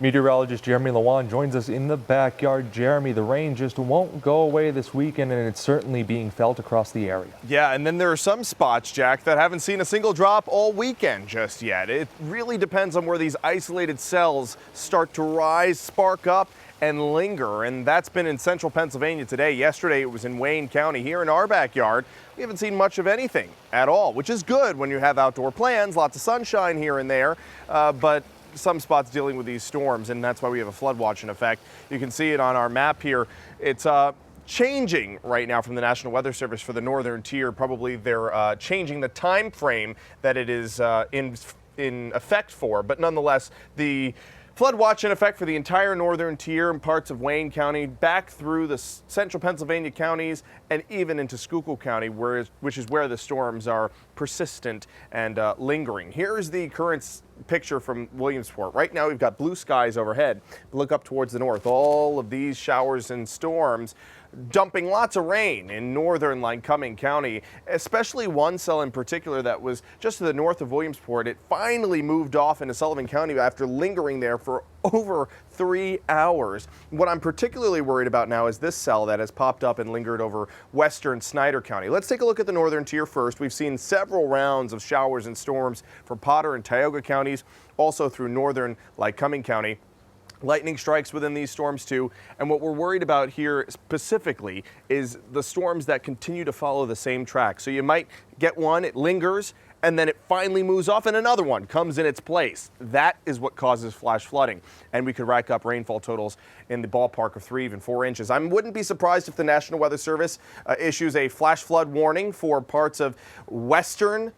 Meteorologist Jeremy Lawan joins us in the backyard. Jeremy, the rain just won't go away this weekend, and it's certainly being felt across the area. Yeah, and then there are some spots, Jack, that haven't seen a single drop all weekend just yet. It really depends on where these isolated cells start to rise, spark up, and linger, and that's been in central Pennsylvania today. Yesterday it was in Wayne County. Here in our backyard, we haven't seen much of anything at all, which is good when you have outdoor plans, lots of sunshine here and there, but some spots dealing with these storms, and that's why we have a flood watch in effect. You can see it on our map here. It's changing right now from the National Weather Service for the northern tier. Probably they're changing the time frame that it is in effect for, but nonetheless, the flood watch in effect for the entire northern tier and parts of Wayne County, back through the central Pennsylvania counties and even into Schuylkill County, which is where the storms are persistent and lingering. Here's the current picture from Williamsport. Right now we've got blue skies overhead. Look up towards the north. All of these showers and storms dumping lots of rain in northern Lycoming County, especially one cell in particular that was just to the north of Williamsport. It finally moved off into Sullivan County after lingering there for over 3 hours. What I'm particularly worried about now is this cell that has popped up and lingered over western Snyder County. Let's take a look at the northern tier first. We've seen several rounds of showers and storms for Potter and Tioga counties, also through northern Lycoming County. Lightning strikes within these storms too, and what we're worried about here specifically is the storms that continue to follow the same track. So you might get one, it lingers, and then it finally moves off and another one comes in its place. That is what causes flash flooding, and we could rack up rainfall totals in the ballpark of 3, even 4 inches. I wouldn't be surprised if the National Weather Service issues a flash flood warning for parts of western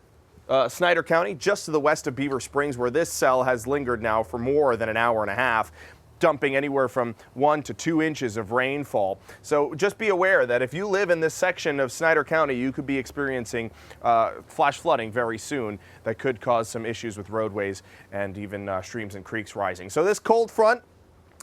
Snyder County, just to the west of Beaver Springs, where this cell has lingered now for more than an hour and a half, dumping anywhere from 1 to 2 inches of rainfall. So just be aware that if you live in this section of Snyder County, you could be experiencing flash flooding very soon that could cause some issues with roadways and even streams and creeks rising. So this cold front,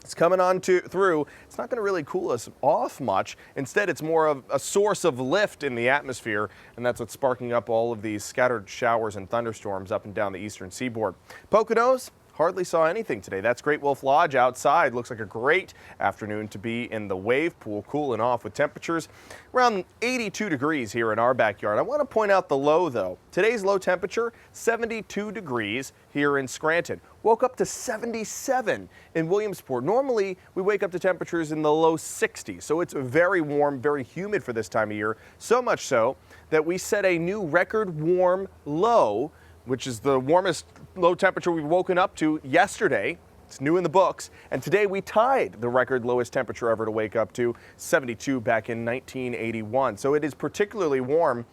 it's coming on through. It's not going to really cool us off much. Instead, it's more of a source of lift in the atmosphere, and that's what's sparking up all of these scattered showers and thunderstorms up and down the eastern seaboard. Poconos hardly saw anything today. That's Great Wolf Lodge outside. Looks like a great afternoon to be in the wave pool, cooling off with temperatures around 82 degrees here in our backyard. I want to point out the low though. Today's low temperature, 72 degrees here in Scranton. Woke up to 77 in Williamsport. Normally we wake up to temperatures in the low 60s, so it's very warm, very humid for this time of year. So much so that we set a new record warm low, which is the warmest low temperature we've woken up to yesterday. It's new in the books. And today we tied the record lowest temperature ever to wake up to, 72 back in 1981. So it is particularly warm.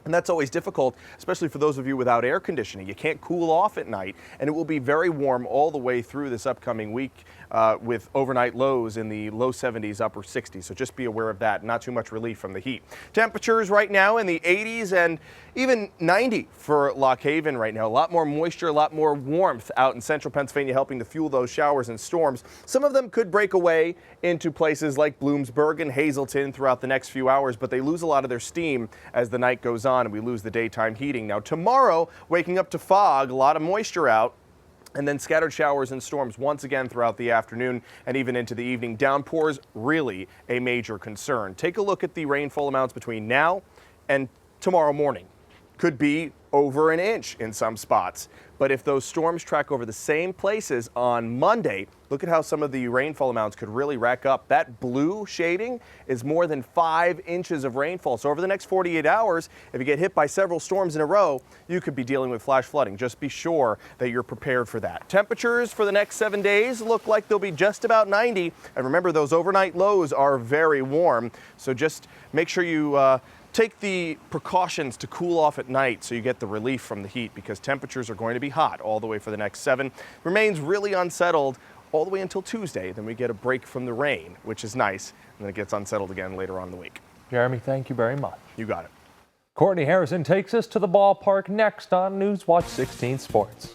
And that's always difficult, especially for those of you without air conditioning. You can't cool off at night, and it will be very warm all the way through this upcoming week with overnight lows in the low 70s, upper 60s. So just be aware of that. Not too much relief from the heat. Temperatures right now in the 80s and even 90 for Lock Haven right now. A lot more moisture, a lot more warmth out in central Pennsylvania, helping to fuel those showers and storms. Some of them could break away into places like Bloomsburg and Hazleton throughout the next few hours, but they lose a lot of their steam as the night goes on and we lose the daytime heating. Now tomorrow, waking up to fog, a lot of moisture out, and then scattered showers and storms once again throughout the afternoon and even into the evening. Downpours really a major concern. Take a look at the rainfall amounts between now and tomorrow morning. Could be over an inch in some spots. But if those storms track over the same places on Monday, look at how some of the rainfall amounts could really rack up. That blue shading is more than 5 inches of rainfall. So over the next 48 hours, if you get hit by several storms in a row, you could be dealing with flash flooding. Just be sure that you're prepared for that. Temperatures for the next 7 days look like they'll be just about 90. And remember, those overnight lows are very warm. So just make sure you take the precautions to cool off at night so you get the relief from the heat, because temperatures are going to be hot all the way for the next 7. Remains really unsettled all the way until Tuesday. Then we get a break from the rain, which is nice, and then it gets unsettled again later on in the week. Jeremy, thank you very much. You got it. Courtney Harrison takes us to the ballpark next on Newswatch 16 Sports.